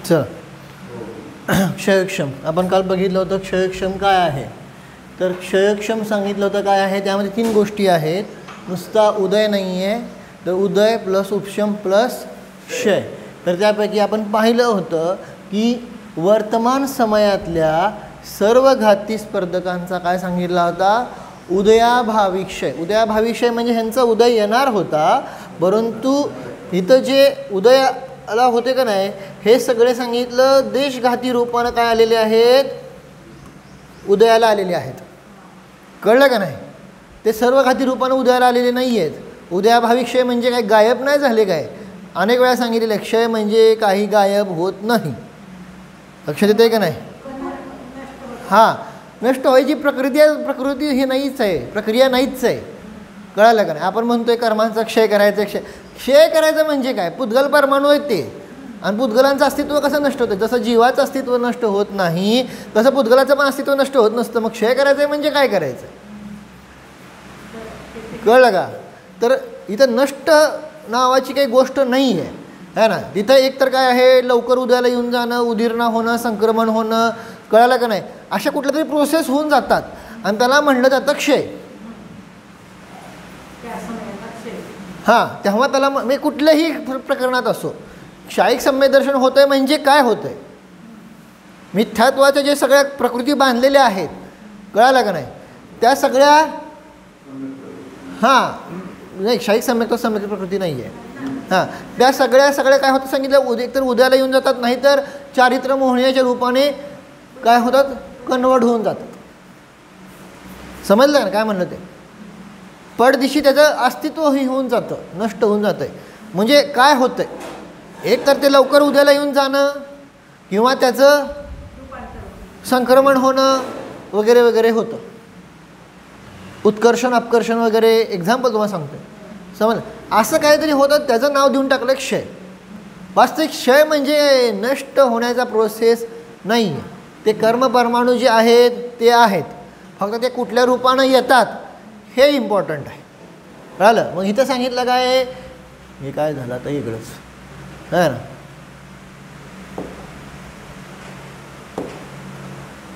चल क्षयक्षम आपण काल बघितलं होतं. क्षयक्षम काय आहे तर क्षयक्षम सांगितलं होतं काय आहे. त्यामध्ये 3 गोष्टी आहेत. नुसता उदय नाही आहे तर उदय प्लस उपशम प्लस क्षय. तर त्यापैकी आपण पाहिलं होतं की वर्तमान समयातल्या सर्व घाती स्पर्धकांचा काय सांगितला होता, उदयाभावी क्षय. उदयाभावी क्षय म्हणजे ह्यांचा उदय येणार होता, परंतु इथं जे उदयाला होते का नाही हे सगळे सांगितलं देशघाती रूपानं काय आलेले आहेत, उदयाला आलेले आहेत. कळलं का नाही. ते सर्व घाती रूपानं उदयाला आलेले नाही आहेत. उदयाभावी क्षय म्हणजे काय, गायब नाही झाले काय. अनेक वेळा सांगितलेलं क्षय म्हणजे काही गायब होत नाही. लक्षात येते का नाही. हां, नष्ट व्हायची प्रकृती ही नाहीच आहे, प्रक्रिया नाहीच आहे. कळालं का नाही. आपण म्हणतोय कर्मांचा क्षय करायचा. क्षय करायचं म्हणजे काय, पुद्गल परमाणू आहेत ते. आणि पुद्गलांचं अस्तित्व कसं नष्ट होतं, जसं जीवाचं अस्तित्व नष्ट होत नाही तसं पुद्गलाचं पण अस्तित्व नष्ट होत नसतं. मग क्षय करायचं आहे म्हणजे काय करायचं, कळलं का. तर इथं नष्ट नावाची काही गोष्ट नाही आहे, है ना. तिथं एक तर काय आहे, लवकर उदयाला येऊन जाणं, उदीर्ण होणं, संक्रमण होणं, कळालं का नाही. अशा कुठल्या तरी प्रोसेस होऊन जातात आणि त्याला म्हणलं जातं क्षय. हां, तेव्हा त्याला म्हणजे कुठल्याही प्रकरणात असो क्षायिक सम्यक दर्शन होतं आहे म्हणजे काय होतं आहे, मिथ्यात्वाच्या जे सगळ्या प्रकृती बांधलेल्या आहेत, कळालं का नाही, त्या सगळ्या हां नाही क्षायिक सम्यक प्रकृती नाही आहे. हां, त्या सगळ्या काय होतं सांगितलं, एकतर उदयाला येऊन जातात, नाहीतर चारित्र मोहण्याच्या रूपाने काय होतात, कन्वर्ट होऊन जातात. समजलं ना काय म्हणलं ते. पडदिशी त्याचं अस्तित्वही होऊन जातं, नष्ट होऊन जातं आहे. म्हणजे काय होतं आहे, एक तर ते लवकर उदयाला येऊन जाणं किंवा त्याचं संक्रमण होणं वगैरे वगैरे होतं. उत्कर्षण अपकर्षण वगैरे एक्झाम्पल तुम्हाला सांगतो. समज असं काहीतरी होतं, त्याचं नाव देऊन टाकलं क्षय. वास्तविक क्षय म्हणजे नष्ट होण्याचा प्रोसेस नाही आहे. ते कर्म परमाणू जे आहेत ते आहेत, फक्त ते कुठल्या रूपानं येतात हे इम्पॉर्टंट आहे. कळलं. मग इथं सांगितलं काय, हे काय झालं आता इकडंच है ना.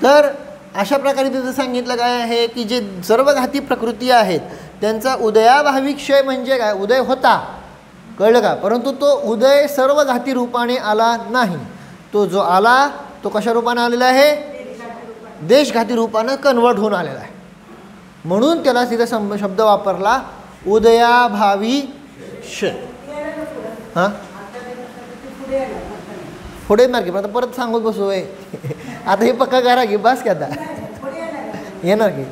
तर अशा प्रकारे तिथं सांगितलं काय आहे की जे सर्व घाती प्रकृती आहेत त्यांचा उदयाभावी क्षय म्हणजे काय, उदय होता, कळलं का, परंतु तो उदय सर्व घाती रूपाने आला नाही. तो जो आला तो कशा रूपाने आलेला आहे, देशघाती रूपानं कन्वर्ट होऊन आलेला आहे. म्हणून त्याला तिथं शब्द वापरला उदयाभावी क्षय. हां, पुढे येणार की आता परत सांगत बसू आहे आता हे पक्का करा की बस की आता येणार की.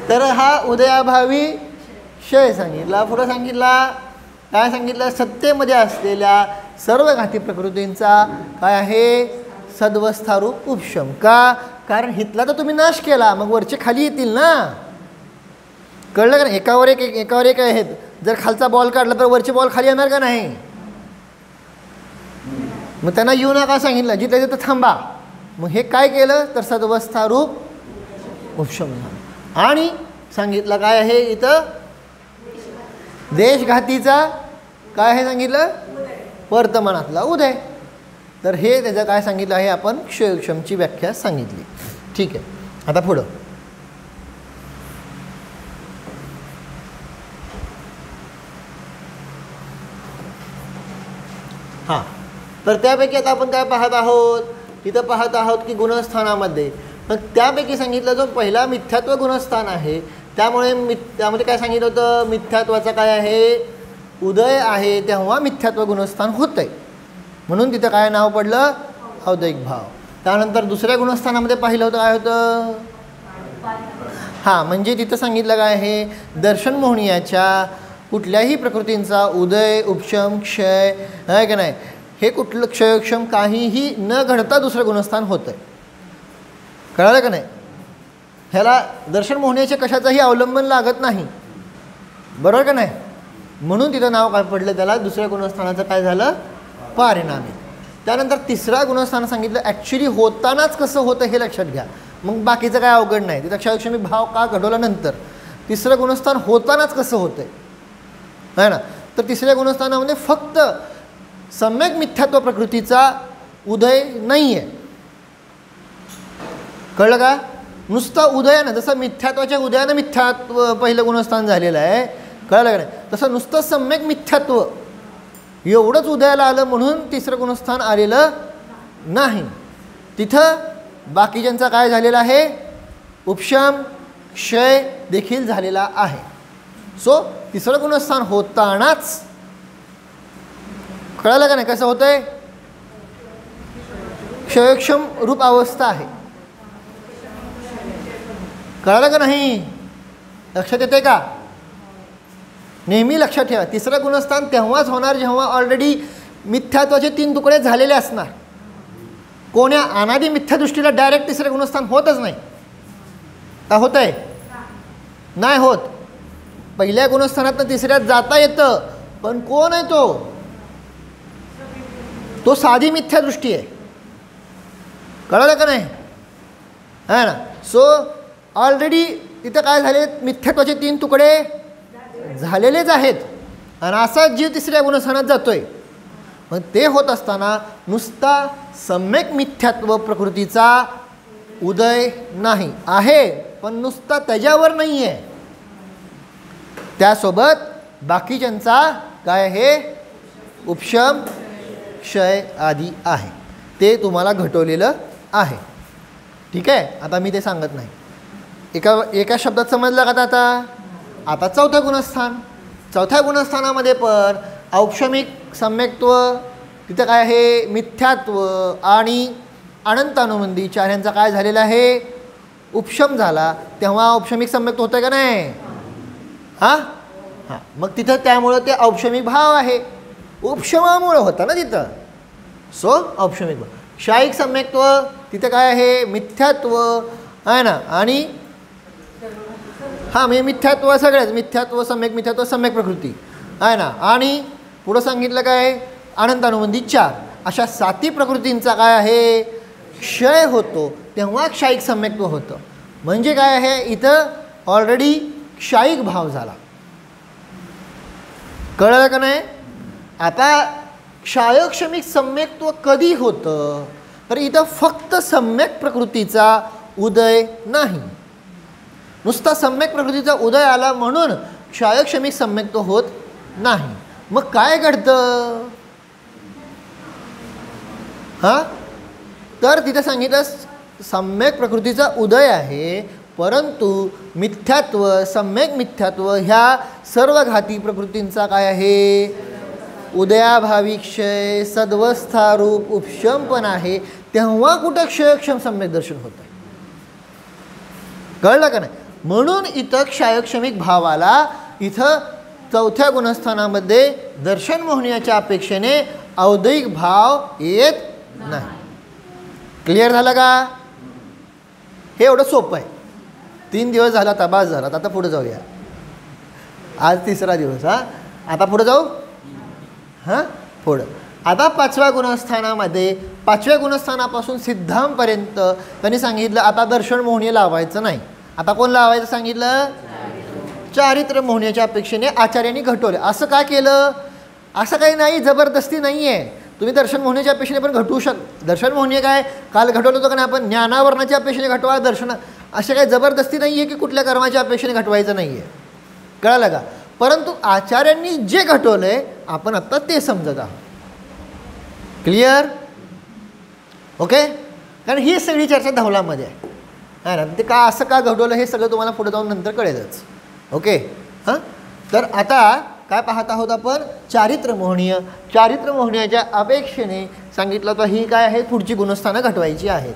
तर हा उदयाभावी क्षय सांगितला. पुढं सांगितला काय सांगितलं, सत्तेमध्ये असलेल्या सर्व घाती प्रकृतींचा काय आहे, सद्वस्थारूप उपशम. का, कारण हितला तर तुम्ही नाश केला, मग वरचे खाली येतील ना. कळलं का नाही. एकावर एक आहेत. जर खालचा बॉल काढला तर वरचे बॉल खाली येणार का नाही. मग त्यांना येऊ नका सांगितलं, जिथे तिथं थांबा. मग हे काय केलं तर सद्वस्थारूप उपशम झालं. आणि सांगितलं काय आहे इथं, देशघातीचा काय आहे सांगितलं, वर्तमानातला उदय. तर हे त्याचं काय सांगितलं आहे, आपण क्षयक्षमची व्याख्या सांगितली. ठीक आहे, आता पुढं हां. तर त्यापैकी आता आपण काय पाहत आहोत, इथं पाहत आहोत की गुणस्थानामध्ये मग त्यापैकी सांगितलं जो पहिला मिथ्यात्व गुणस्थान आहे, त्यामध्ये काय सांगितलं होतं, मिथ्यात्वाचा काय आहे, उदय आहे, तेव्हा मिथ्यात्व गुणस्थान होतं आहे. म्हणून तिथं काय नाव पडलं, औदयिक भाव. त्यानंतर दुसऱ्या गुणस्थानामध्ये पाहिलं होतं काय होतं, हां म्हणजे तिथं सांगितलं काय आहे, दर्शन मोहनीयाच्या कुठल्याही प्रकृतींचा उदय उपशम क्षय आहे का नाही, हे कुठलं क्षयक्षम काहीही न घडता दुसरं गुणस्थान होतं आहे. कळालं का नाही. ह्याला दर्शन मोहण्याचे कशाचाही अवलंबन लागत नाही, बरोबर का नाही. म्हणून तिथं नाव काय पडलं त्याला, दुसऱ्या गुणस्थानाचं काय झालं, परिणामी. त्यानंतर तिसरा गुणस्थान सांगितलं ॲक्च्युली होतानाच कसं होतं हे लक्षात घ्या, मग बाकीचं काय अवघड नाही. तिथं क्षयक्षमी भाव का घडवल्यानंतर तिसरं गुणस्थान होतानाच कसं होतं आहे ना. तर तिसऱ्या गुणस्थानामध्ये फक्त सम्यक मिथ्यात्व प्रकृतीचा उदय नाही आहे. कळलं का? नुसता उदयानं, जसं मिथ्यात्वाच्या उदयानं मिथ्यात्व पहिलं गुणस्थान झालेलं आहे, कळलं का नाही, तसं नुसतं सम्यक मिथ्यात्व एवढंच उदयाला आलं म्हणून तिसरं गुणस्थान आलेलं नाही. तिथं बाकीच्यांचा काय झालेला आहे, उपशम क्षय देखील झालेला आहे. सो तिसरं गुणस्थान होतानाच, कळलं का नाही कसं होतंय, क्षयक्षम रूप अवस्था आहे. कळलं का नाही? लक्षात येते का? नेहमी लक्षात ठेवा, तिसरं गुणस्थान तेव्हाच होणार जेव्हा ऑलरेडी मिथ्यात्वाचे 3 तुकडे झालेले असणार. कोण्या अनादि मिथ्यादृष्टीला डायरेक्ट तिसरं गुणस्थान होतच नाही. का होत आहे? नाही होत. पहिल्या गुणस्थानातनं तिसऱ्यात जाता येतं, पण कोण आहे तो साधी मिथ्यादृष्टी आहे. कळलं का नाही? है ना. सो ऑलरेडी तिथं काय झाले, मिथ्यात्वाचे 3 तुकडे झालेलेच आहेत आणि असा जीव तिसऱ्या गुणस्थानात जातोय. पण ते होत असताना नुसता सम्यक मिथ्यात्व प्रकृतीचा उदय नाही आहे, पण नुसता त्याच्यावर नाही आहे, त्यासोबत बाकीच्यांचा काय आहे, उपशम क्षय आदी आहे. ते तुम्हाला घटवलेलं आहे. ठीक आहे. आता मी ते सांगत नाही. एका शब्दात समजलं का? आता चौथं गुणस्थान. चौथ्या गुणस्थानामध्ये पण औपशमिक सम्यक्त्व, तिथं काय आहे, मिथ्यात्व आणि अनंतानुबंधीच्या ह्यांचा काय झालेला आहे, उपशम झाला. तेव्हा औपशमिक सम्यक्त्व होतं का नाही? हां हां. मग तिथं त्यामुळं ते औपशमिक भाव आहे, उपशमामुळं होता ना तिथं. सो औपशमिक भाव. क्षायिक सम्यक्त्व तिथं काय आहे, मिथ्यात्व आहे ना, आणि हां म्हणजे मिथ्यात्व सगळ्याच, मिथ्यात्व सम्यक प्रकृती आहे ना, आणि पुढं सांगितलं काय, अनंतानुबंधी 4 अशा 7 प्रकृतींचा काय आहे, क्षय होतो. तेव्हा क्षायिक सम्यक्त्व होतं. म्हणजे काय आहे, इथं ऑलरेडी क्षायिक भाव झाला. कळलं का नाही? आता क्षायक्षमिक सम्यक्त्व कधी होतं, तर इथं फक्त सम्यक प्रकृतीचा उदय नाही. नुसता सम्यक प्रकृतीचा उदय आला म्हणून क्षायक्षमिक सम्यक्त्व होत नाही. मग काय घडतं? हां, तर तिथे सांगितलं सम्यक प्रकृतीचा उदय आहे, परंतु मिथ्यात्व, सम्यक मिथ्यात्व ह्या सर्व घाती प्रकृतींचा काय आहे, उदयाभावी क्षय सद्वस्थारूप उपशम पण आहे. तेव्हा कुठं क्षयक्षम सम्यक दर्शन होतं. कळलं का नाही? म्हणून इथं क्षयक्षमिक भावाला इथं चौथ्या गुणस्थानामध्ये दर्शन मोहण्याच्या अपेक्षेने औदयिक भाव येत नाही. क्लिअर झालं का? हे एवढं सोपं आहे. 3 दिवस झाला, आता बास झाला. आता पुढे जाऊया. आज 3रा दिवस. हां, आता पुढे जाऊ. हां, पुढं आता 5व्या गुणस्थानामध्ये 5व्या गुणस्थानापासून सिद्धांपर्यंत त्यांनी सांगितलं आता दर्शन मोहनीय लावायचं नाही. आता कोण लावायचं सांगितलं? चारित्र्य मोहण्याच्या अपेक्षेने आचार्यांनी घटवले. असं का केलं? असं काही नाही, जबरदस्ती नाही आहे. तुम्ही दर्शन मोहण्याच्या अपेक्षेने पण घटवू दर्शन मोहनीय काय काल घटवलं होतं का नाही आपण, ज्ञानावरणाच्या अपेक्षेने घटवा दर्शन. अशा काही जबरदस्ती नाही आहे की कुठल्या कर्माच्या अपेक्षेने घटवायचं नाही आहे. कळलं का? परंतु आचार्यांनी जे घटवलं आहे आपण आत्ता ते समजत आहोत. क्लिअर? ओके. कारण ही सगळी चर्चा धवलामध्ये आहे ना. ते का असं का घडवलं हे सगळं तुम्हाला पुढे जाऊन नंतर कळेलच. ओके. हां, तर आता काय पाहत आहोत आपण? चारित्र्य मोहनीय. चारित्र्य मोहण्याच्या अपेक्षेने सांगितलं तर ही काय आहे, पुढची गुणस्थानं घटवायची आहेत.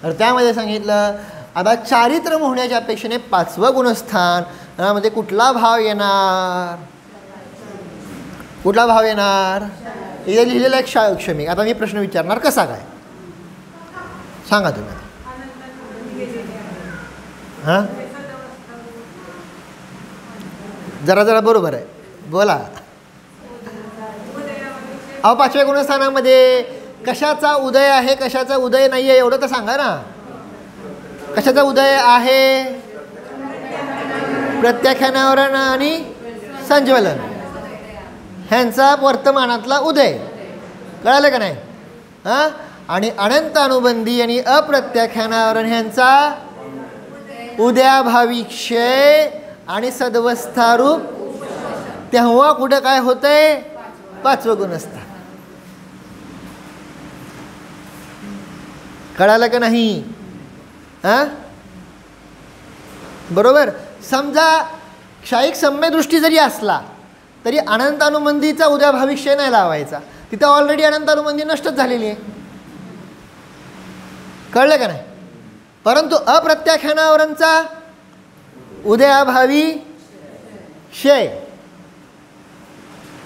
तर त्यामध्ये सांगितलं आता चारित्र्य मोहण्याच्या अपेक्षेने 5वं गुणस्थान यामध्ये कुठला भाव येणार? कुठला भाव येणार? इथे लिहिलेला एक क्षायक्षमिक. आता मी प्रश्न विचारणार, कसा काय सांगा तुम्ही. हां, जरा बरोबर आहे, बोला. अहो 5व्या गुणस्थानामध्ये कशाचा उदय आहे, कशाचा उदय नाही आहे एवढं तर सांगा ना. कशाचा उदय आहे? प्रत्याख्यानावरण आणि संज्वलन ह्यांचा वर्तमानातला उदय. कळालं का नाही? हां, आणि अनंत अनुबंधी आणि अप्रत्याख्यानावरण ह्यांचा उद्याभावी क्षय आणि सद्वस्थारूप, तेव्हा कुठं काय होतंय? पाचवं गुणस्थान. कळालं का नाही? हां, बरोबर. समजा क्षायिक सम्यदृष्टी जरी असला तरी अनंत अनुबंधीचा उद्याभावी क्षय नाही लावायचा, तिथं ऑलरेडी अनंत अनुबंधी नष्टच झालेली आहे. कळलं का नाही? परंतु अप्रत्याख्यानावरणचा उद्याभावी क्षय,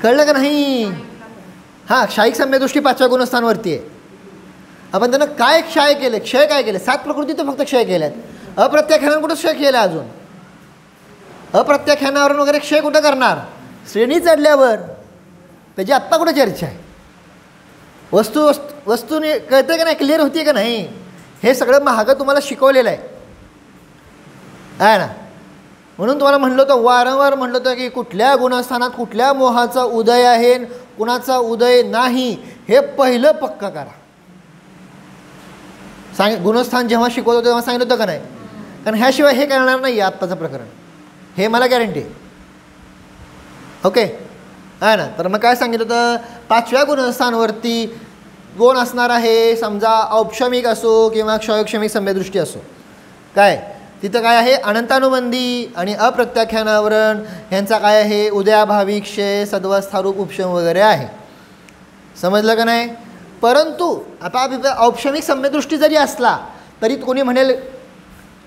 कळलं का नाही? हां, क्षायिक सम्यदृष्टी पाचव्या गुणस्थानवरती आहे. आपण त्यांना काय क्षय केले? क्षय काय केले? 7 प्रकृती तर फक्त क्षय केल्यात. अप्रत्याख्यानावर कुठं क्षय केला? अजून अप्रत्याख्यानावरून वगैरे क्षय कुठं करणार? श्रेणी चढल्यावर. त्याची आत्ता कुठं चर्चा आहे? वस्तूने कळते का नाही? क्लिअर होती का नाही? हे सगळं महागं तुम्हाला शिकवलेलं आहे ना. म्हणून तुम्हाला म्हणलं होतं, वारंवार म्हणलं होतं की कुठल्या गुणस्थानात कुठल्या मोहाचा उदय आहे, कुणाचा उदय नाही, हे पहिलं पक्का करा. गुणस्थान जेव्हा शिकवतो तेव्हा सांगितलं होतं का नाही? कारण ह्याशिवाय हे करणार नाही आहे आत्ताचं प्रकरण, हे मला गॅरंटी आहे. ओके, आहे ना. तर मग काय सांगितलं होतं? पाचव्या गुणस्थानवरती कोण असणार आहे? समजा औपशमिक असो किंवा क्षयक्षमिक सम्यदृष्टी असो, काय तिथं काय आहे? अनंतानुबंधी आणि अप्रत्याख्यानावरण ह्यांचा काय आहे? उदयाभावी क्षय, सद्वस्थारूप, उपशम वगैरे आहे. समजलं का नाही? परंतु आता औपशमिक सम्यदृष्टी जरी असला तरी कोणी म्हणेल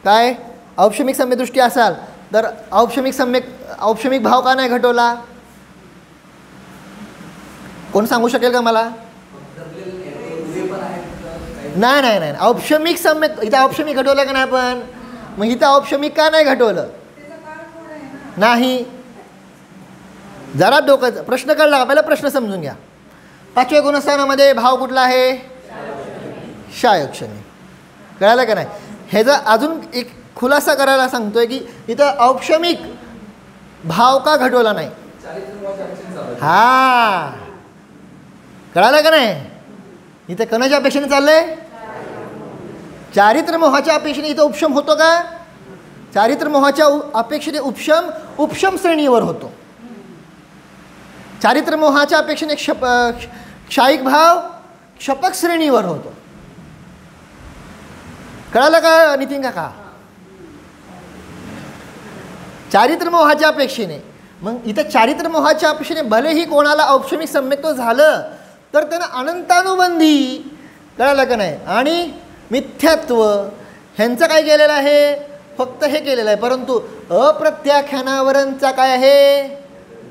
काय, औपशमिक सम्यदृष्टी असाल तर औपशमिक भाव का नाही घटवला? कोण सांगू शकेल का मला? नाही नाही नाही, औपशमिक सम्यक इथं औपशमिक घटवलं का नाही? पण मग इथं औपशमिक का नाही घटवलं? नाही. जरा डोकं प्रश्न कळला का? पहिला प्रश्न समजून घ्या. पाचव्या गुणस्थानामध्ये भाव कुठला आहे? क्षायक्षमिक. कळालं का नाही? ह्याचा अजून एक खुलासा करायला सांगतोय की इथं औपशमिक भाव का घटवला नाही? हा, कळालं का नाही? इथं कणाच्या अपेक्षेने चाललंय? चारित्र मोहाच्या अपेक्षेने इथं उपशम होतो का? चारित्र मोहाच्या अपेक्षेने उपशम श्रेणीवर होतो. चारित्र मोहाच्या अपेक्षेने क्षायिक भाव क्षपक श्रेणीवर होतो. कळालं का नितीन काका? चारित्र मोहाच्या अपेक्षेने. मग इथं चारित्र मोहाच्या अपेक्षेने भलेही कोणाला औपशमिक सम्यक्त्व झालं तर त्यांना अनंतानुबंधी, कळालं का नाही, आणि मिथ्यात्व ह्यांचं काय केलेलं आहे? फक्त हे केलेलं आहे. परंतु अप्रत्याख्यानावरणचा काय आहे?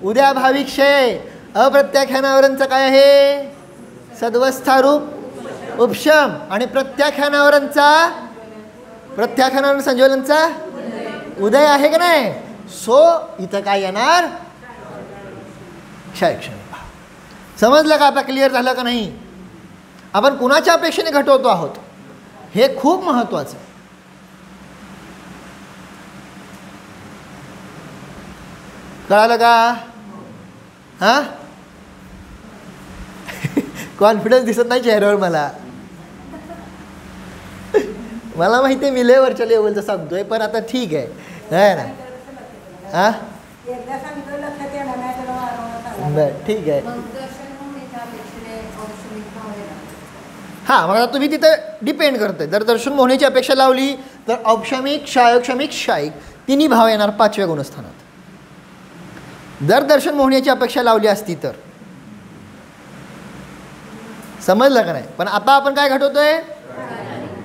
उद्याभावी क्षय. अप्रत्याख्यानावरणचा काय आहे? सद्वस्थारूप, उपशम. आणि प्रत्याख्यानावरण संज्वलनचा उदय आहे का नाही? सो इथं काय येणार? क्षयक्षमिक भाव. समजलं का? आता क्लिअर झालं का नाही? आपण कुणाच्या अपेक्षेने घटवतो आहोत हे खूप महत्त्वाचं आहे. कळालं का? हां, कॉन्फिडन्स दिसत नाही चेहऱ्यावर मला. मला माहिती आहे मी लेवरच्या लेवलचं सांगतोय, पण आता ठीक आहे ना. हां, बरं ठीक आहे. हां, मग आता तुम्ही तिथं डिपेंड करतोय. जर दर्शन मोहनेची अपेक्षा लावली तर औपशमिक, क्षायक्षमिक, क्षायिक तिन्ही भाव येणार पाचव्या गुणस्थानात. जर दर्शन मोहण्याची अपेक्षा लावली असती तर. समजलं का नाही? पण आता आपण काय घटवतोय?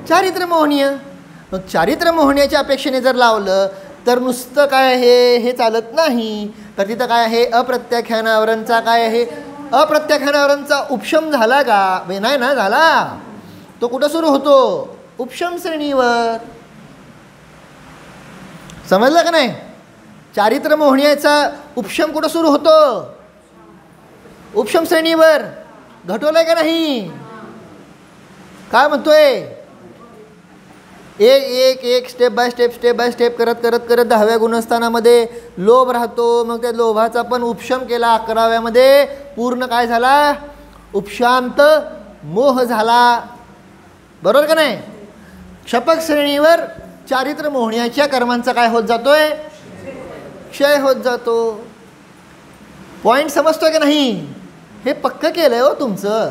चारित्र मोहनीय. मग चारित्र मोहण्याच्या अपेक्षेने जर लावलं तर नुसतं काय आहे? हे चालत नाही. तर तिथं काय आहे? अप्रत्याख्यानावरणचा काय आहे? अप्रत्याख्यानावरणचा उपशम झाला का? नाही ना झाला. तो कुठं सुरू होतो? उपशम श्रेणीवर. समजलं का नाही? चारित्र मोहण्याचा उपशम कुठं सुरू होतो? उपशम श्रेणीवर. घटवलंय का नाही? काय म्हणतोय? एक स्टेप बाय स्टेप करत 10व्या गुणस्थानामध्ये लोभ राहतो. मग त्या लोभाचा पण उपशम केला. 11व्यामध्ये पूर्ण काय झाला? उपशांत मोह झाला, बरोबर का नाही? क्षपक श्रेणीवर चारित्र्य मोहण्याच्या कर्मांचा काय होत जातोय? क्षय होत जातो. पॉईंट समजतोय का नाही? हे पक्क केलंय हो तुमचं,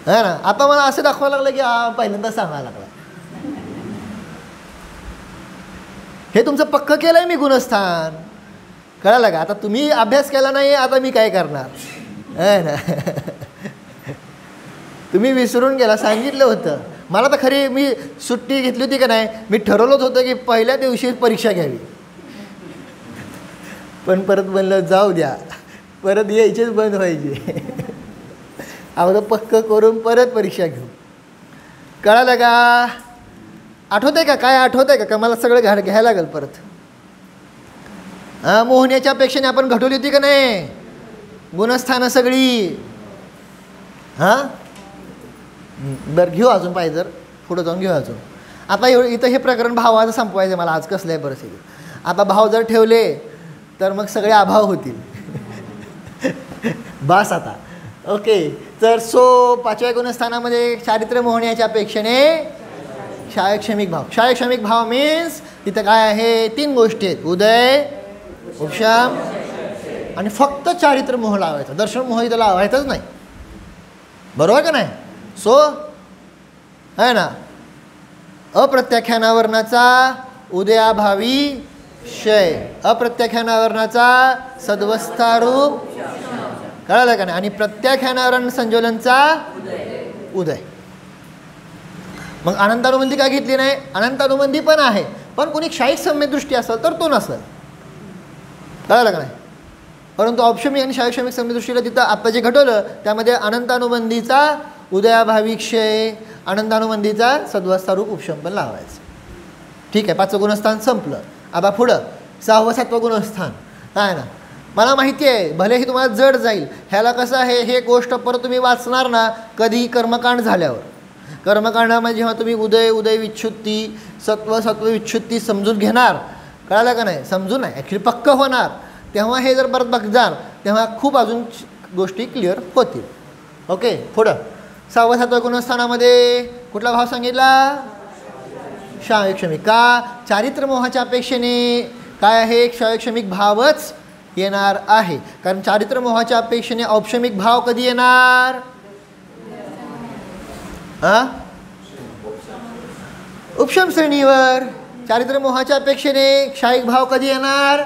है ना? आता मला असं दाखवायला लागलं की पहिल्यांदा सांगायला लागला. हे तुमचं पक्क केलंय मी गुणस्थान, कळालं का? आता तुम्ही अभ्यास केला नाही, आता मी काय करणार, है ना? तुम्ही विसरून गेला, सांगितलं होतं मला. तर खरी मी सुट्टी घेतली होती का नाही, मी ठरवलंच होतं की पहिल्या दिवशी परीक्षा घ्यावी, पण परत म्हणलं जाऊ द्या, परत यायचेच बंद व्हायचे. अगोदर पक्क करून परत परीक्षा घेऊ, कळालं का? आठवत आहे का? काय आठवत आहे का? मला सगळं घ्यायला लागेल परत. मोहण्याच्या अपेक्षेने आपण घडवली होती का नाही गुणस्थानं सगळी? हां, बरं घेऊ अजून पाहिजे जर पुढं जाऊन घेऊ अजून. आता इथं हे प्रकरण भावाचं संपवायचं मला आज. कसलं आहे परिस्थिती? आता भाव जर ठेवले तर मग सगळे अभाव होतील. बास आता. ओके, तर पाचव्या गुणस्थानामध्ये चारित्र्य मोहण्याच्या अपेक्षेने क्षायक्षमिक भाव. क्षायक्षमिक भाव मीन्स तिथं काय आहे? 3 गोष्टी आहेत: उदय, उपशम आणि फक्त चारित्र्य मोह लावायचा. दर्शन मोह इथं लावायचंच नाही, बरोबर का नाही? है ना? अप्रत्याख्यानावरणाचा उदयाभावी क्षय, अप्रत्याख्यानावरणाचा सद्वस्थारूप, कळालं का नाही? आणि प्रत्याख्यानावरण संज्वलनचा उदय. मग अनंतानुबंधी काय घेतली नाही? अनंतानुबंधी पण आहे, पण कोणी क्षायिक सम्यक दृष्टी असेल तर तो नसेल, कळालं का नाही? परंतु औपशमिक आणि क्षायक्षमिक सम्यक दृष्टीला तिथं आता जे घडवलं त्यामध्ये अनंतानुबंधीचा उदयाभावी क्षय, अनंतानुबंधीचा सद्वस्थारूप उपशम पण लावायचं. ठीक आहे, 5वं गुणस्थान संपलं. आता पुढं 6वं 7वं गुणस्थान आहे ना. मला माहिती आहे भलेही तुम्हाला जड जाईल. ह्याला कसं आहे, हे गोष्ट परत तुम्ही वाचणार ना कधी कर्मकांड झाल्यावर. कर्मकांडामध्ये जेव्हा तुम्ही उदय विच्छुत्ती, सत्व विच्छुत्ती समजून घेणार, कळालं का नाही? समजून नाही, ॲक्च्युली पक्क होणार, तेव्हा हे जर परत बघणार तेव्हा खूप अजून गोष्टी क्लिअर होतील. ओके, पुढं 6व्या 7व्या गुणस्थानामध्ये कुठला भाव सांगितला? क्षायक्षमिक. का? चारित्र्य मोहाच्या अपेक्षेने काय आहे? क्षायक्षमिक भावच येणार आहे. कारण चारित्र्य मोहाच्या अपेक्षेने औपशमिक भाव कधी येणार? उपशम श्रेणीवर. चारित्र्य मोहाच्या अपेक्षेने क्षायिक भाव कधी येणार?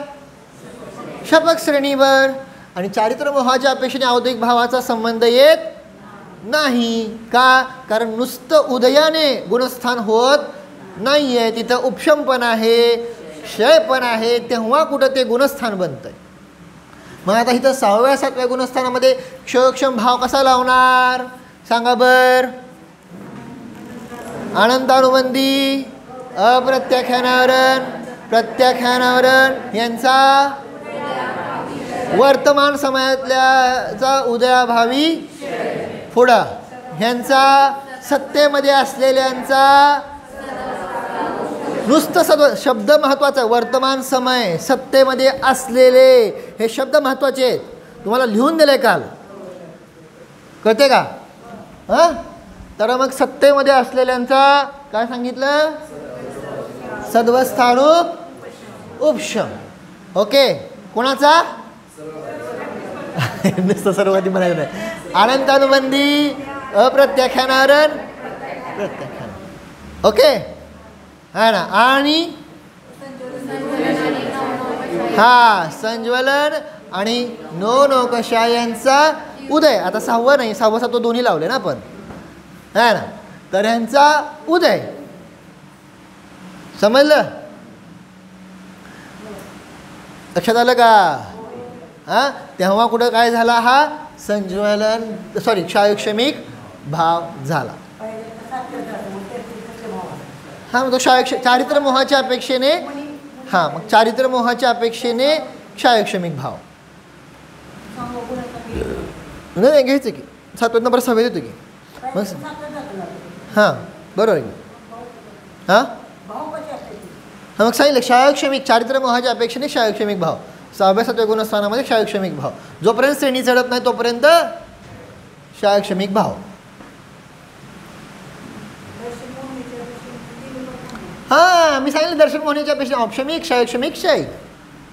क्षपक श्रेणीवर. आणि चारित्र्य मोहाच्या अपेक्षेने औद्योगिक भावाचा संबंध येत नाही. का? कारण नुसतं उदयाने गुणस्थान होत नाही आहे, तिथं उपशम पण आहे, क्षय पण आहे, तेव्हा कुठं ते गुणस्थान बनतं आहे. मग आता इथं 6व्या 7व्या गुणस्थानामध्ये क्षयक्षम भाव कसा लावणार सांगा बर? अनंतानुबंधी, अप्रत्याख्यानावरण, प्रत्याख्यानावरण यांचा वर्तमान समयातल्याचा उदयाभावी पुढं, ह्यांचा सत्तेमध्ये असलेल्यांचा नुसतं शब्द महत्त्वाचा. वर्तमान समय, सत्तेमध्ये असलेले, हे शब्द महत्त्वाचे आहेत. तुम्हाला लिहून दिले काल, कळते का? हां, तर मग सत्तेमध्ये असलेल्यांचा काय सांगितलं? सद्वस्थारूप उपशम. ओके, कोणाचा? नुसतं सर्वांनी म्हणायचं नाही. अनंतानुबंधी, अप्रत्याख्यानावरण, प्रत्याख्यान. ओके, हा ना. आणि संज्वलन आणि नौकशा यांचा उदय. आता 6वं नाही, 6वं 7वं दोन्ही लावले ना आपण, है ना. तर यांचा उदय समजलं? लक्षात आलं का? हां, तेव्हा कुठं काय झाला? हा संज्वलन क्षायक्षमिक भाव झाला. हां, मग तो चारित्र्य मोहाच्या अपेक्षेने, हां, मग चारित्र्य मोहाच्या अपेक्षेने क्षायक्षमिक भाव नाही घ्यायचं की 7 नंबर 6 देतो की मग. हां, बरोबर आहे. हां हां, मग सांगितलं क्षायक्षमिक, चारित्र्य मोहाच्या अपेक्षेने क्षायक्षमिक भाव. 6व्या 7व्या गुणस्थानामध्ये क्षायक्षमिक भाव. जोपर्यंत श्रेणी चढत नाही तोपर्यंत क्षयक्षमिक भाव. हां मी सांगितलं दर्शन मोहनीच्या पेक्षा औपशमिक क्षयक्षमिक क्षयिक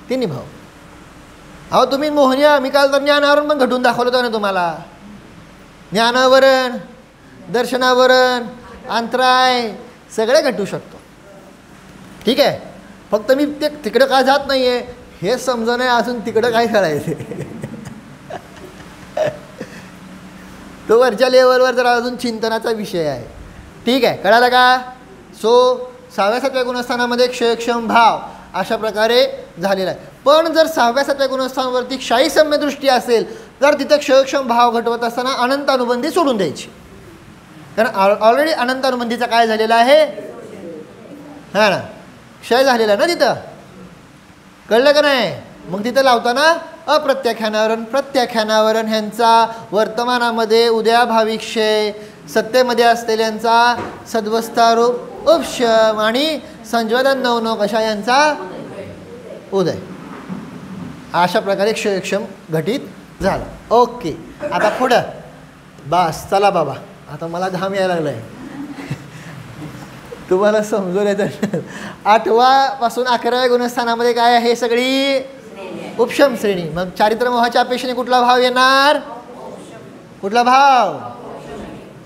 तिन्ही भाव. अहो तुम्ही मोहनी मी काल तर ज्ञानावरण पण घटून दाखवलं होतं ना तुम्हाला. ज्ञानावरण दर्शनावरण अंतराय सगळे घटू शकतो. ठीक आहे. फक्त मी ते तिकडं का जात नाही आहे हे समजणं आहे अजून तिकडं काय करायचं तो वरच्या लेवलवर जरा अजून चिंतनाचा विषय आहे. ठीक आहे कळालं का. सो 6व्या 7व्या गुणस्थानामध्ये क्षयक्षम भाव अशा प्रकारे झालेला आहे. पण जर 6व्या 7व्या गुणस्थानावरती क्षयी सम्य दृष्टी असेल तर तिथं क्षयक्षम भाव घटवत असताना अनंत अनुबंधी सोडून द्यायची. कारण ऑलरेडी अनंत अनुबंधीचा काय झालेला आहे हा ना क्षय झालेला ना तिथं. कळलं का नाही. मग तिथं लावताना अप्रत्याख्यानावरण प्रत्याख्यानावरण ह्यांचा वर्तमानामध्ये उदयाभावी क्षय सत्तेमध्ये असलेल्यांचा सद्वस्थारूप उपशम आणि संज्वलन नवनो कशा यांचा उदय अशा प्रकारे क्षयक्षम घटित झाला. ओके आता पुढं बास चला बाबा आता मला घाम यायला लागला आहे तुम्हाला समजून येतं. 8वापासून 11व्या गुणस्थानामध्ये काय आहे सगळी उपशम श्रेणी. मग चारित्र्यमोहाच्या अपेक्षेने कुठला भाव येणार कुठला भाव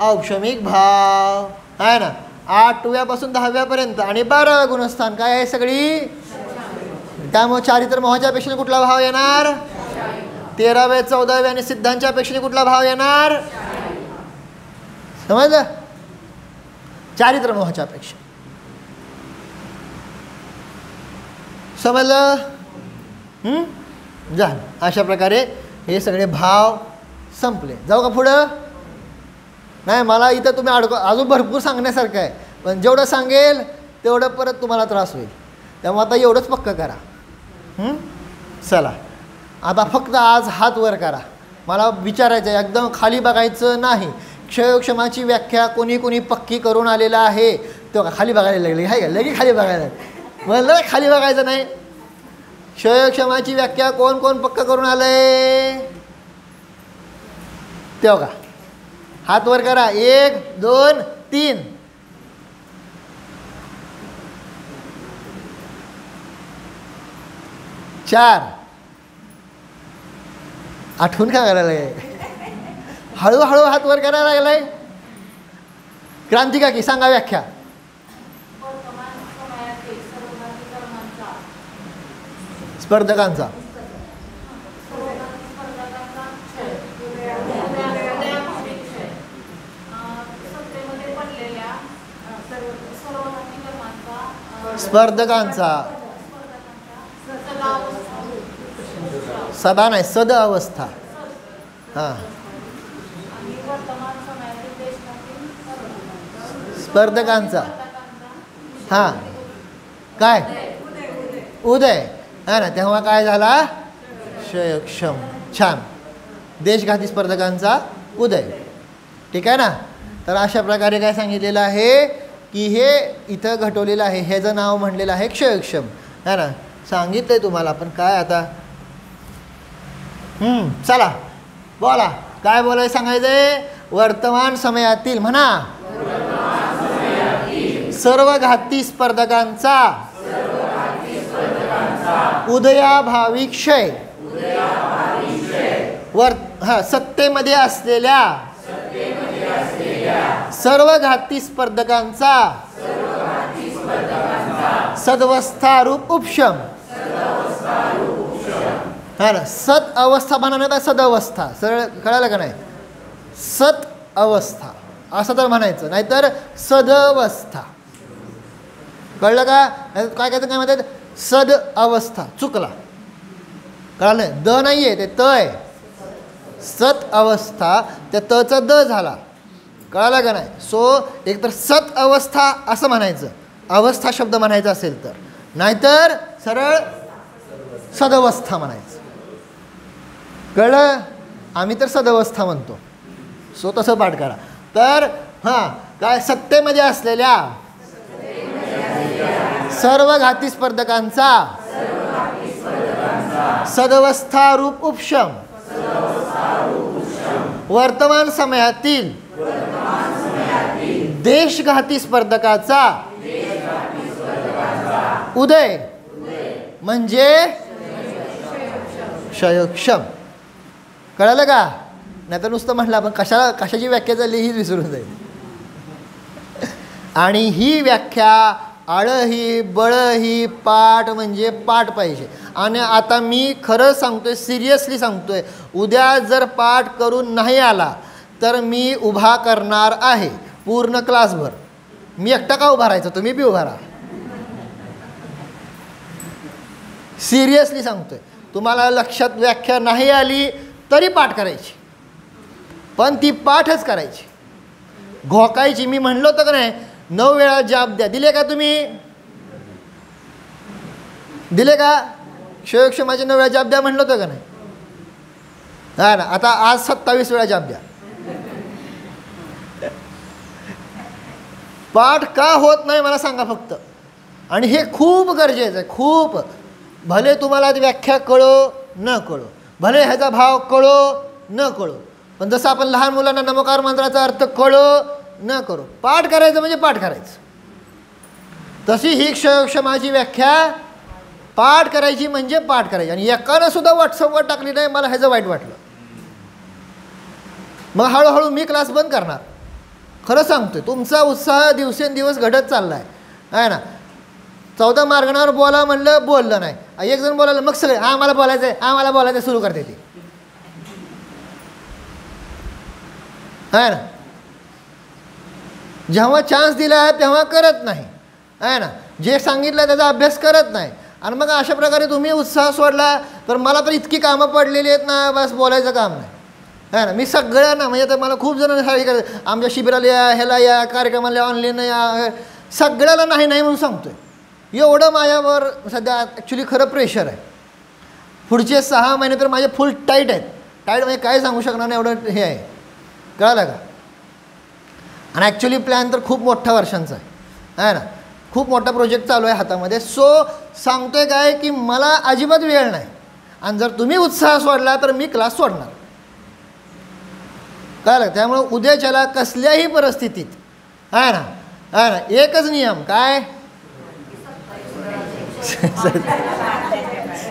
औपशमिक भाव आहे ना. 8व्यापासून 10व्यापर्यंत आणि 12व्या गुणस्थान काय आहे सगळी. त्यामुळे चारित्र्यमोहाच्या अपेक्षेने कुठला भाव येणार 13व्या 14व्या आणि सिद्धांच्या अपेक्षेने कुठला भाव येणार समजलं. चारित्र्यमोहाच्या अपेक्षा समजलं. झालं. अशा प्रकारे हे सगळे भाव संपले. जाऊ का पुढं. नाही मला इथं तुम्ही अजून भरपूर सांगण्यासारखं आहे पण जेवढं सांगेल तेवढं परत तुम्हाला त्रास होईल. त्यामुळे आता एवढंच पक्क करा. चला आता फक्त आज हात वर करा. मला विचारायचं आहे एकदम खाली बघायचं नाही. क्षयक्षमाची व्याख्या कोणी कोणी पक्की करून आलेला आहे तेव्हा खाली बघायला लागले आहे का लगे खाली बघायला म्हणलं खाली बघायचं नाही. क्षयक्षमाची व्याख्या कोण कोण पक्क करून आलंय तेव्हा का हात वर करा. 1 2 3 4 आठवून काय करायला लागलाय हळूहळू हात वर करायला लागलाय. क्रांतिका की सांगा व्याख्या. स्पर्धकांचा स्पर्धकांचा सदा नाही सद अवस्था. हां स्पर्धकांचा हां काय उदय है ना. तेव्हा काय झाला क्षयक्षम. छान. देशघाती स्पर्धकांचा उदय. ठीक आहे ना. तर अशा प्रकारे काय सांगितलेलं आहे की हे इथं घटवलेलं आहे ह्याचं नाव म्हणलेलं आहे क्षयक्षम है ना. सांगितलंय तुम्हाला पण काय आता चला बोला काय बोलायचं सांगायचंय. वर्तमान समयातील म्हणा सर्व घाती स्पर्धकांचा उदयाभावी क्षय सत्तेमध्ये असलेल्या सर्व घाती स्पर्धकांचा सद्वस्थारूप उपशम हा ना. सद अवस्था म्हणा सदअवस्था सरळ कळालं का नाही. सत अवस्था असं तर म्हणायचं नाहीतर सदअवस्था. कळलं का. काय काय काय म्हणतात सद अवस्था चुकला. कळलं द नाही आहे ते त आहे. सत अवस्था त्या तचा द झाला. कळालं का नाही. सो एकतर सत अवस्था असं म्हणायचं अवस्था शब्द म्हणायचा असेल तर नाहीतर सरळ सदअवस्था म्हणायचं. कळलं. आम्ही तर सदअवस्था म्हणतो. सो तसं पाठ करा. तर हां काय सत्तेमध्ये असलेल्या सर्व घाती स्पर्धकांचा सदवस्थारूप उपशम वर्तमान समयातील देशघाती स्पर्धकाचा उदय म्हणजे क्षयक्षम. कळालं का? नाही तर नुसतं म्हटलं आपण कशाची व्याख्या झाली ही विसरून जाईल. आणि ही व्याख्या आळही बळही पाठ म्हणजे पाठ पाहिजे. आणि आता मी खरं सांगतोय, सिरियसली सांगतोय, उद्या जर पाठ करून नाही आला तर मी उभा करणार आहे पूर्ण क्लासभर. मी एकटा का उभा राहायचं, तुम्ही बी उभा राहा. सिरियसली सांगतोय. तुम्हाला लक्षात व्याख्या नाही आली तरी पाठ करायची, पण ती पाठच करायची, घोकायची. मी म्हणलो होतं का नाही 9 वेळा जाप द्या. दिले का तुम्ही? दिले का? क्षयक्षमाचे 9 वेळा जाप द्या म्हणलं होतं का नाही? हा ना. आता आज 27 वेळा जाप द्या. पाठ का होत नाही मला सांगा फक्त. आणि हे खूप गरजेचं आहे, खूप. भले तुम्हाला व्याख्या कळो न कळो, भले ह्याचा भाव कळो न कळो, पण जसं आपण लहान मुलांना नमोकार मंत्राचा अर्थ कळो न करो, पाठ करायचं म्हणजे पाठ करायचं. तशी ही क्षयक्षमाची व्याख्या पाठ करायची म्हणजे पाठ करायची. आणि एकानं सुद्धा व्हॉट्सअपवर टाकली नाही, मला ह्याचं वाईट वाटलं. मग हळूहळू मी क्लास बंद करणार. खरं सांगतोय, तुमचा उत्साह दिवसेंदिवस घडत चालला आहे ना. 14 मार्गावर बोला म्हणलं, बोललं नाही. एक जण बोलायला मग सगळे मला बोलायचं आहे, मला बोलायचं सुरू करते ती, आहे ना. जेव्हा चान्स दिला आहे तेव्हा करत नाही, आहे ना. जे सांगितलं त्याचा अभ्यास करत नाही. आणि मग अशा प्रकारे तुम्ही उत्साह सोडला तर मला तर इतकी कामं पडलेली आहेत ना, बस बोलायचं काम नाही, आहे ना. मी सगळ्यांना, म्हणजे तर मला खूप जण सांगितलं आमच्या शिबिराला या, ह्याला या, कार्यक्रमाला ऑनलाईन या, सगळ्याला नाही नाही म्हणून सांगतोय. एवढं माझ्यावर सध्या ॲक्च्युली खरं प्रेशर आहे. पुढचे 6 महिने तर माझे फुल टाईट आहेत. टाईट म्हणजे काय सांगू शकणार नाही, एवढं हे आहे. कळालं का? आणि ॲक्च्युली प्लॅन तर खूप मोठ्या वर्षांचा आहे ना. खूप मोठा प्रोजेक्ट चालू आहे हातामध्ये. सो सांगतोय काय की मला अजिबात वेळ नाही. आणि जर तुम्ही उत्साह सोडला तर मी क्लास सोडणार. कळालं? त्यामुळं उद्याच्याला कसल्याही परिस्थितीत, आहे ना, आहे ना, एकच नियम काय,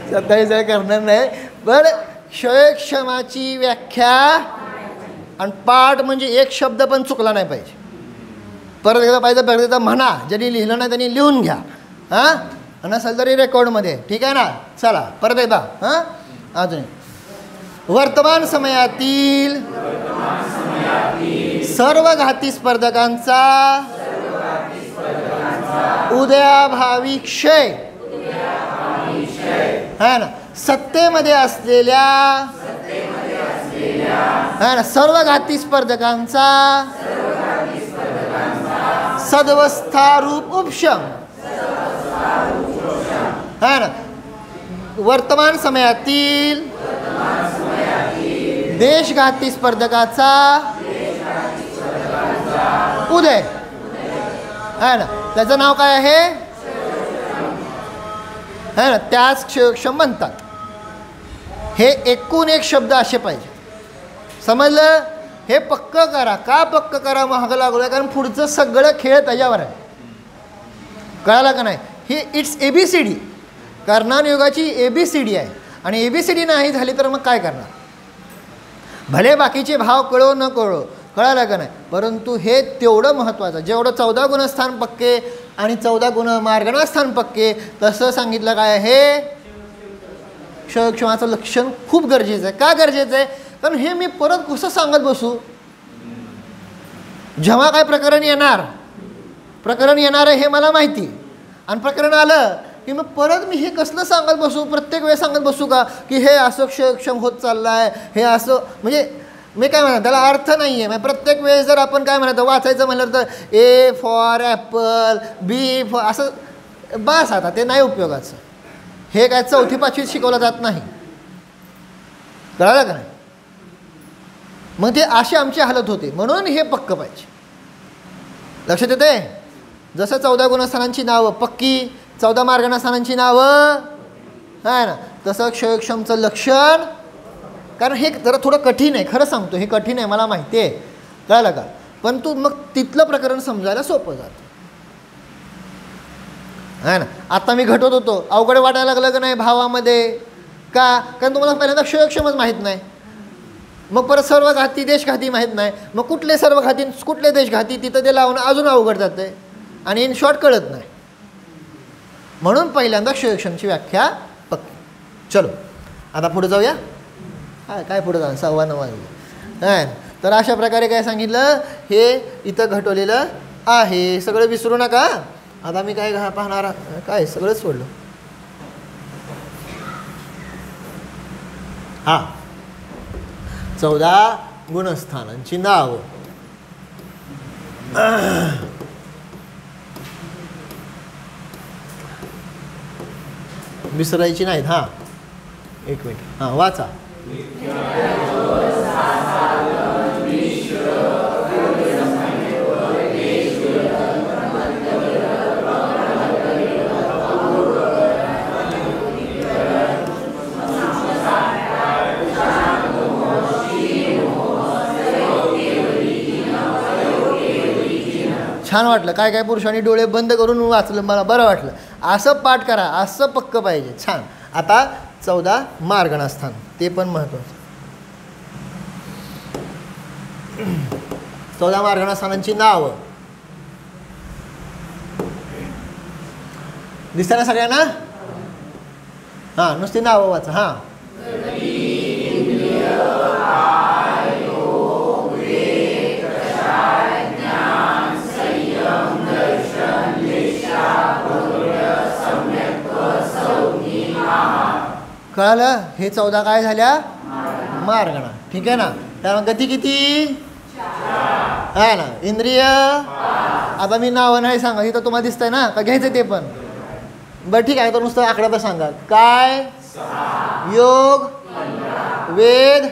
27 करणार नाही. पण क्षयक्षमाची व्याख्या आणि पाठ म्हणजे एक शब्द पण चुकला नाही पाहिजे. परत एकदा पाहिजे, परत एकदा म्हणा. ज्यांनी लिहिलं नाही त्यांनी लिहून घ्या. हां, नसेल तरी रेकॉर्डमध्ये, ठीक आहे ना. चला परत एकदा. हां, अजून वर्तमान समयातील सर्व घाती स्पर्धकांचा उदयाभावी क्षय, है ना. सत्तेमध्ये असलेल्या, है ना, सर्व घाती स्पर्धकांचा सदवस्थारूप उपशम, है ना. वर्तमान समयातील देशघाती स्पर्धकाचा उदय, है ना. त्याचं नाव काय आहे, है ना. त्याच क्षयक्षम म्हणतात. हे एकूण एक शब्द असे पाहिजे. समजलं? हे पक्क करा. का पक्क करा महाग लागलोय? कारण पुढचं सगळं खेळ त्याच्यावर आहे. कळालं का नाही? ही इट्स ABCD, कर्णानुयोगाची ABCD आहे. आणि ABCD नाही झाली तर मग काय करणार? भले बाकीचे भाव कळो न कळो, कळालं का नाही, परंतु हे तेवढं महत्त्वाचं. जेवढं 14 गुणस्थान पक्के आणि 14 गुण मार्गणास्थान पक्के, तसं सांगितलं काय आहे, क्षयक्षमाचं लक्षण खूप गरजेचं आहे. का गरजेचं आहे? कारण हे मी परत कसं सांगत बसू? जेव्हा काय प्रकरण येणार आहे हे मला माहिती. आणि प्रकरण आलं की मग परत मी हे कसलं सांगत बसू? प्रत्येक वेळेस सांगत बसू का की हे असं क्षयक्षम होत चाललं आहे, हे असं, म्हणजे मी काय म्हणतो त्याला अर्थ नाही आहे. म्हणजे प्रत्येक वेळेस जर आपण काय म्हणतो वाचायचं म्हणलं तर A for Apple, B for, असं बास. आता ते नाही उपयोगाचं. हे काय 4थी 5वीत शिकवलं जात नाही. कळालं का नाही? मग ते अशी आमची हालत होते. म्हणून हे पक्क पाहिजे. लक्षात येते? जसं 14 गुणस्थानांची नावं पक्की, 14 मार्गणास्थानांची नावं, आहे ना, तसं क्षयक्षमचं लक्षण कारण हे जरा थोडं कठीण आहे, खरं सांगतो हे कठीण आहे, मला माहिती आहे, कळलं का? पण तू मग तिथलं प्रकरण समजायला सोपं जातं आहे ना. आता मी घटवत होतो, अवघड वाटायला लागलं का नाही भावामध्ये? का? कारण तुम्हाला पहिल्यांदा क्षयक्षमच माहीत नाही, मग परत सर्वघाती देशघाती माहीत नाही, मग कुठले सर्वघाती कुठले देशघाती तिथं ते लावणं अजून अवघड जातं आहे आणि इन शॉर्ट कळत नाही. म्हणून पहिल्यांदा क्षयक्षमची व्याख्या पक्की. चलो आता पुढे जाऊया. काय पुढे जाऊ, 9:15 वाजले आहे. तर अशा प्रकारे काय सांगितलं, हे इथं घटवलेलं आहे, सगळं विसरू नका. आता मी काय पाहणार, काय सगळंच सोडलं. हां, 14 गुणस्थानांची नाव. विसरायची नाहीत. हां, एक मिनिट. हां, वाचा. छान वाटलं. काय काय पुरुषांनी डोळे बंद करून वाचलं, मला बरं वाटलं. असं पाठ करा, असं पक्क पाहिजे. छान. आता 14 मार्गणास्थान, ते पण महत्त्वाचं. 14 मार्गणास्थानांची नाव दिसतं ना सगळ्यांना? हां, नुसती नावं वाचा. हां, कळालं? हे 14 काय झाल्या? मार्गणा. ठीक आहे ना. त्यामुळे गती किती आहे ना? इंद्रिय. आता मी नावं नाही सांगा, इथं तुम्हाला दिसतंय ना, का घ्यायचं ते पण? बरं ठीक आहे, तर नुसतं आकडा तर सांगा. काय? योग, वेद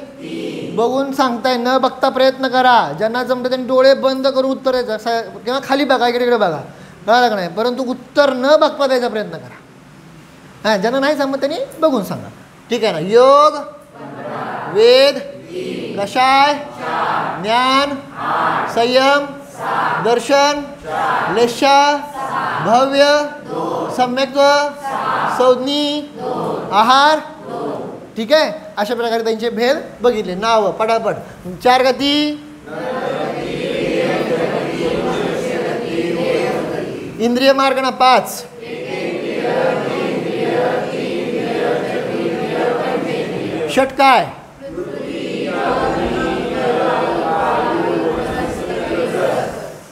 बघून सांगताय, न बघता प्रयत्न करा. ज्यांना जमतं त्यांनी डोळे बंद करून उत्तर द्यायचं, किंवा खाली बघा, इकडे बघा, कळलं का नाही? परंतु उत्तर न बघता द्यायचा प्रयत्न करा. हां, ज्यांना नाही सांगत त्यांनी बघून सांगा. ठीक आहे ना. योग, वेद, कषाय, ज्ञान, संयम, दर्शन, लेशा, भव्य, सम्यक्त्व, संज्ञी, आहार. ठीक आहे. अशा प्रकारे त्यांचे भेद बघितले. नाव पटापट. 4 गती. इंद्रिय मार्गणा 5. षट काय?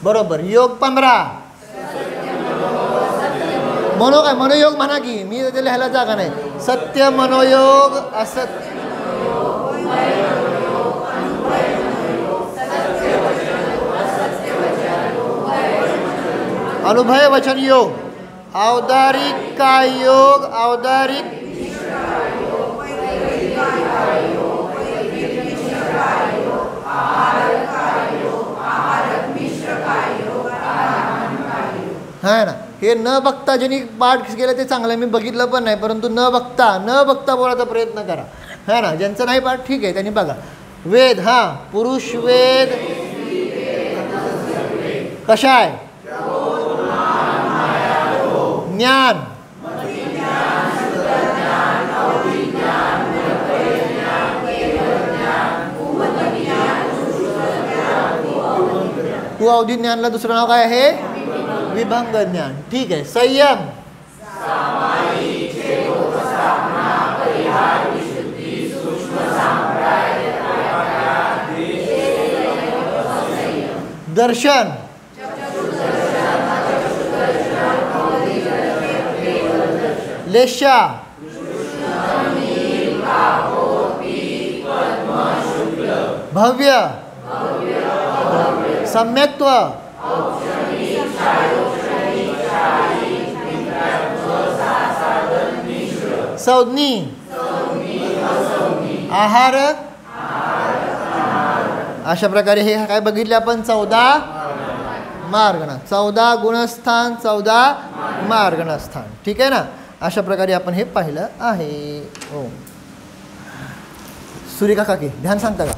बरोबर. योग 15. मनो काय? मनोयोग म्हणा की, मी ते लिहायला जागा नाही. सत्य, मनोयोग, असत्य, अनुभय वचन योग, औदारिक काय योग, औदारिक है ना. हे न बघता ज्यांनी पाठ केलं ते चांगलं, मी बघितलं पण नाही, परंतु न बघता बोलायचा प्रयत्न करा, है ना. ज्यांचं नाही पाठ ठीक आहे, त्यांनी बघा. वेद. हां, पुरुष वेद कशाय? ज्ञान. तू अवधी ज्ञानला दुसरं नाव काय आहे? विभंग ज्ञान. ठीक आहे. संयम. दर्शन. लेशा. भव्य. सम्यक्त्व. संज्ञी. आहार. अशा प्रकारे हे काय बघितले आपण? 14 मार्गणा, 14 गुणस्थान, 14 मार्गणस्थान. ठीक आहे ना. अशा प्रकारे आपण हे पाहिलं आहे. हो. सुरेखा काके ध्यान सांगता का?